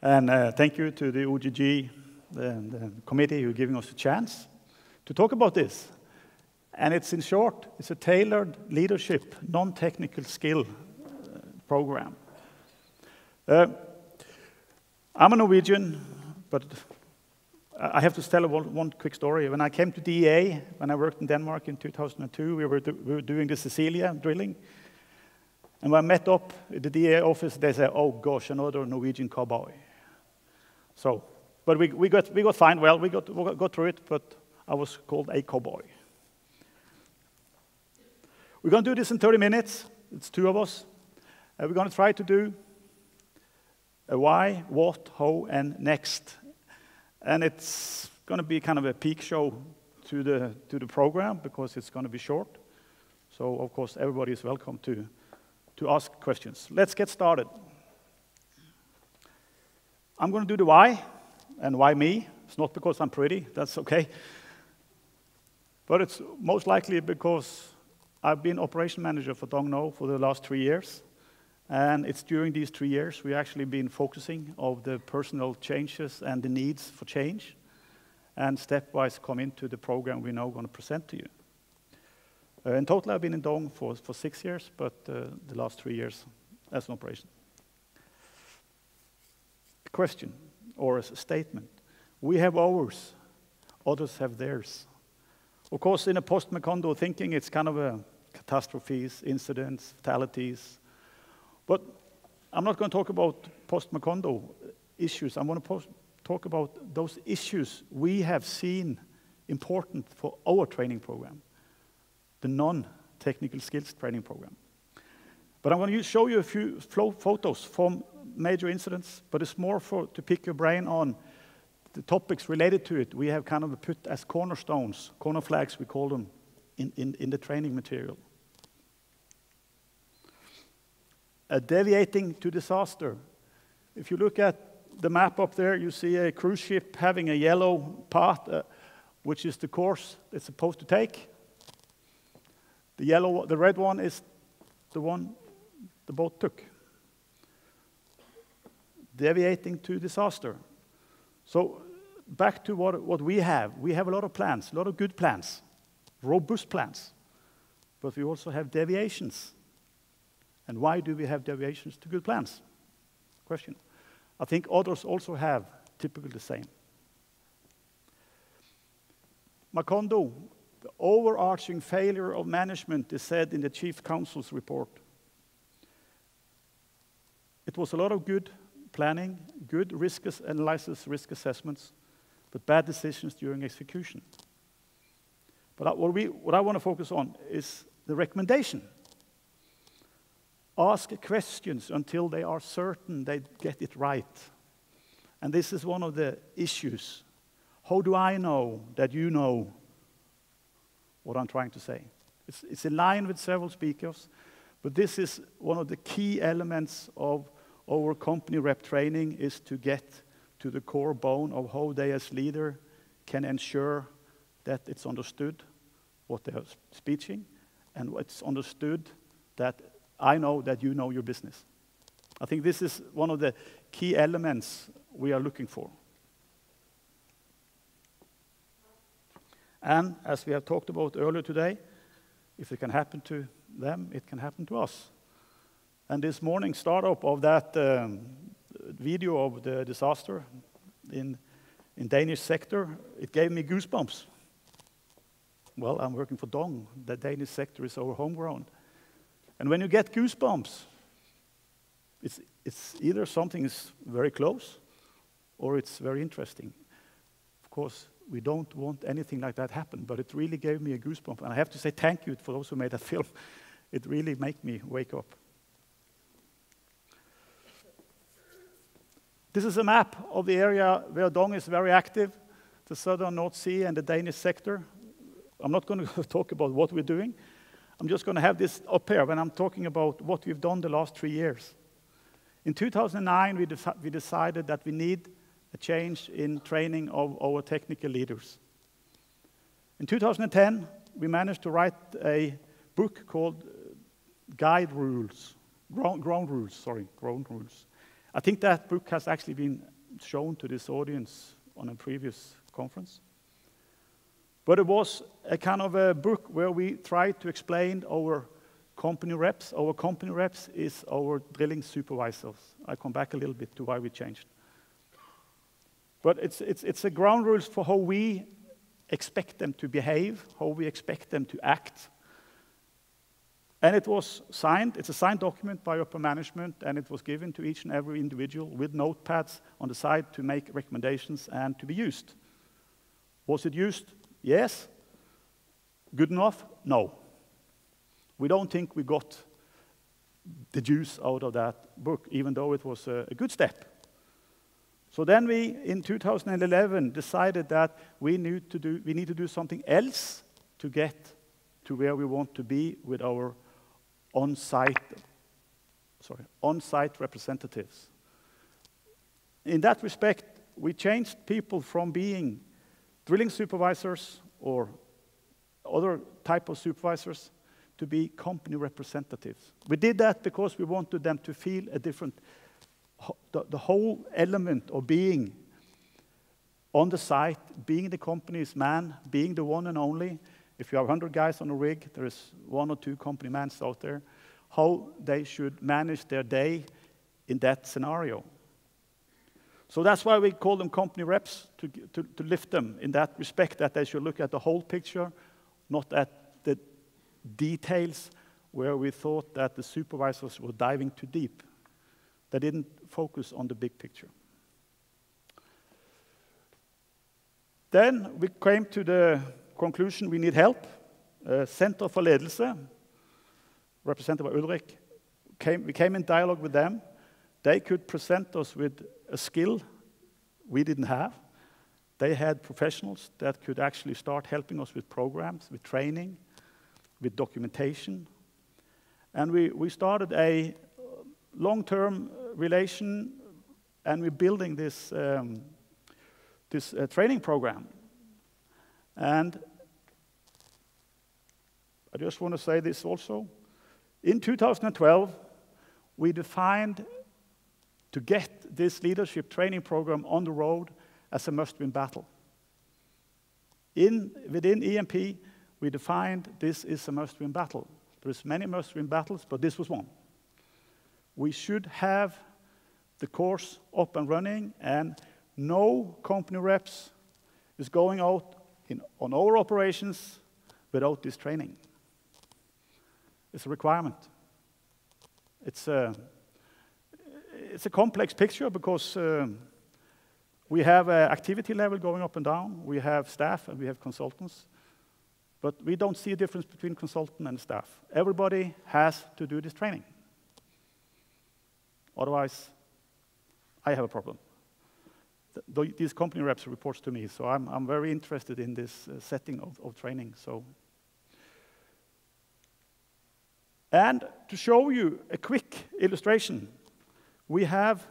And thank you to the OGG, the committee, who are giving us a chance to talk about this. And it's, in short, it's a tailored leadership, non-technical skill program. I'm a Norwegian, but I have to tell one quick story. When I came to DEA, when I worked in Denmark in 2002, we were doing the Cecilia drilling. And when I met up at the DEA office, they said, "Oh gosh, another Norwegian cowboy." So, but we got fine. Well, we got through it, but I was called a cowboy. We're going to do this in 30 minutes. It's two of us. We're going to try to do a why, what, how, and next. And it's going to be kind of a peak show to the program because it's going to be short. So, of course, everybody is welcome to ask questions. Let's get started. I'm going to do the why, and why me? It's not because I'm pretty, that's okay. But it's most likely because I've been operation manager for Dongno for the last 3 years. And it's during these 3 years we've actually been focusing on the personal changes and the needs for change, and stepwise come into the program we're now going to present to you. In total, I've been in Dong for 6 years, but the last 3 years as an operation. A question or a statement. We have ours, others have theirs. Of course, in a post-Macondo thinking, it's kind of a catastrophes, incidents, fatalities. But I'm not going to talk about post-Macondo issues. I'm going to talk about those issues we have seen important for our training program, the non-technical skills training program. But I'm going to show you a few photos from major incidents, but it's more to pick your brain on the topics related to it. We have kind of put as cornerstones, corner flags we call them, in the training material. Deviating to disaster. If you look at the map up there, you see a cruise ship having a yellow path, which is the course it's supposed to take. The red one is the one the boat took. Deviating to disaster. So back to what we have. We have a lot of plans, a lot of good plans, robust plans, but we also have deviations. And why do we have deviations to good plans? Question. I think others also have typically the same. Macondo, the overarching failure of management is said in the Chief Counsel's report. It was a lot of good planning, good risk analysis, risk assessments, but bad decisions during execution. But what I want to focus on is the recommendation. Ask questions until they are certain they get it right. And this is one of the issues. How do I know that you know what I'm trying to say? It's in line with several speakers, but this is one of the key elements of our company rep training, is to get to the core bone of how they as leader can ensure that it's understood what they are speaking, and it's understood that I know that you know your business. I think this is one of the key elements we are looking for. And as we have talked about earlier today, if it can happen to them, it can happen to us. And this morning startup of that video of the disaster in Danish sector, it gave me goosebumps. Well, I'm working for Dong. The Danish sector is our homegrown. And when you get goosebumps, it's either something is very close or it's very interesting. Of course, we don't want anything like that happen, but it really gave me a goosebump. And I have to say thank you for those who made that film. It really made me wake up. This is a map of the area where Dong is very active, the southern North Sea and the Danish sector. I'm not going to talk about what we're doing. I'm just going to have this up here when I'm talking about what we've done the last 3 years. In 2009, we decided that we need a change in training of our technical leaders. In 2010, we managed to write a book called Ground Rules. I think that book has actually been shown to this audience on a previous conference. But it was a kind of a book where we tried to explain our company reps. Our company reps is our drilling supervisors. I'll come back a little bit to why we changed. But it's a ground rules for how we expect them to behave, how we expect them to act. And it was signed, it's a signed document by upper management, and it was given to each and every individual with notepads on the side to make recommendations and to be used. Was it used? Yes. Good enough? No. We don't think we got the juice out of that book, even though it was a good step. So then we, in 2011, decided that we need to do something else to get to where we want to be with our on-site representatives. In that respect, we changed people from being drilling supervisors or other type of supervisors to be company representatives. We did that because we wanted them to feel a different, the whole element of being on the site, being the company's man, being the one and only. If you have 100 guys on a rig, there is 1 or 2 company mans out there, how they should manage their day in that scenario. So that's why we call them company reps, to lift them in that respect, that they should look at the whole picture, not at the details where we thought that the supervisors were diving too deep. They didn't focus on the big picture. Then we came to the conclusion we need help. Center for Ledelse, represented by Ulrik, we came in dialogue with them. They could present us with a skill we didn't have. They had professionals that could actually start helping us with programs, with training, with documentation. And we started a long-term relation, and we're building this training program. And I just want to say this also. In 2012, we defined to get this leadership training program on the road as a must-win battle. Within EMP, we defined this is a must-win battle. There's many must-win battles, but this was one. We should have the course up and running, and no company reps is going out on our operations without this training. It's a requirement. It's a complex picture because we have an activity level going up and down. We have staff and we have consultants. But we don't see a difference between consultant and staff. Everybody has to do this training. Otherwise, I have a problem. These company reps reports to me, so I'm very interested in this setting of training. And to show you a quick illustration, we have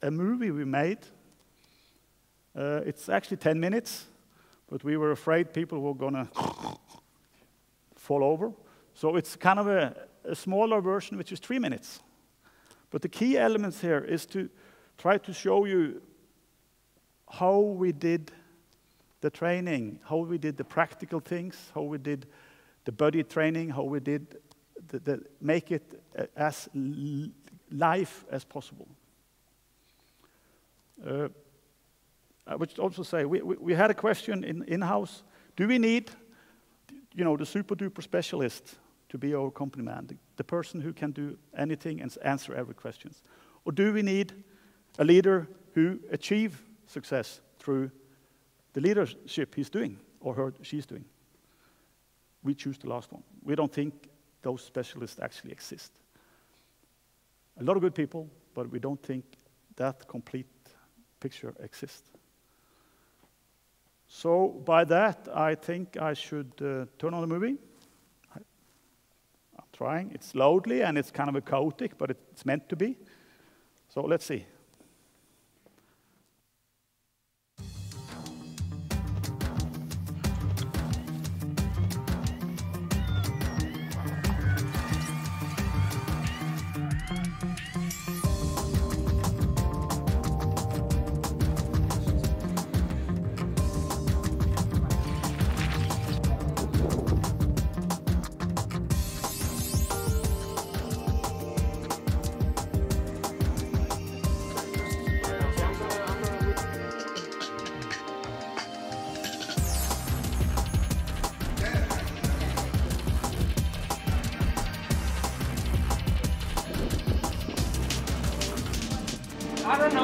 a movie we made. It's actually 10 minutes, but we were afraid people were going to fall over. So it's kind of a smaller version, which is 3 minutes. But the key elements here is to try to show you how we did the training, how we did the practical things, how we did the body training, how we did make it as live as possible. I would also say we had a question in-house. Do we need, the super-duper specialist to be our company man, the person who can do anything and answer every question? Or do we need a leader who achieves success through the leadership he's doing or she's doing? We choose the last one. We don't think those specialists actually exist. A lot of good people, but we don't think that complete picture exists. So by that, I think I should turn on the movie. I'm trying. It's loudly and it's kind of a chaotic, but it's meant to be. So let's see.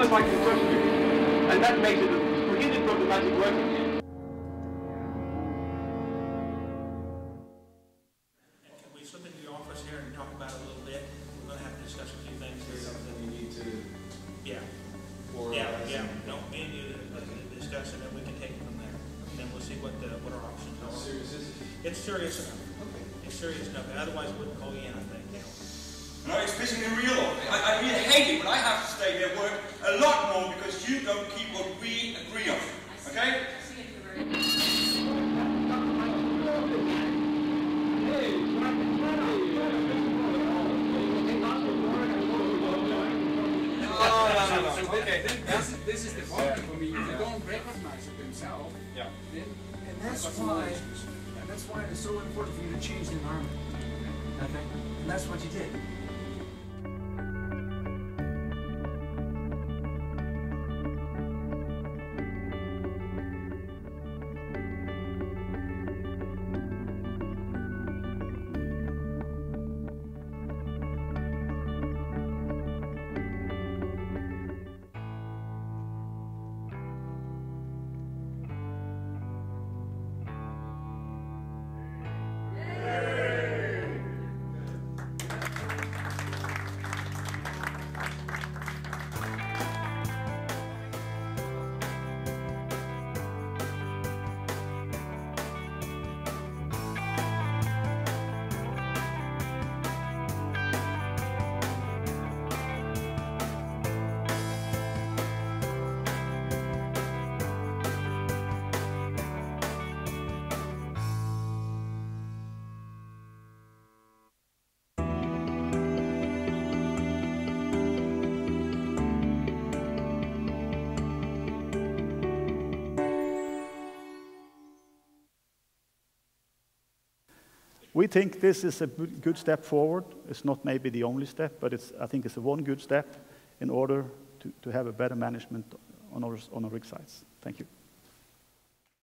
as I can trust you. And that makes it really problematic working here. Can we slip into the office here and talk about it a little bit? We're going to have to discuss a few things here. Something you need to. Yeah. No, me and you discuss it, and we can take it from there. And then we'll see what our options are. How serious is it? It's serious enough. Okay. It's serious enough. Otherwise, we wouldn't call you in, I think. No, it's pissing me real off. I really hate it when I have to stay there work a lot more because you don't keep what we agree on. Okay? No. Okay, this is the problem for me. If they don't recognize it themselves, Yeah. then And that's why it's so important for you to change the environment. Okay? And that's what you did. We think this is a good step forward. It's not maybe the only step, but I think it's one good step in order to have a better management on our rig sites. Thank you.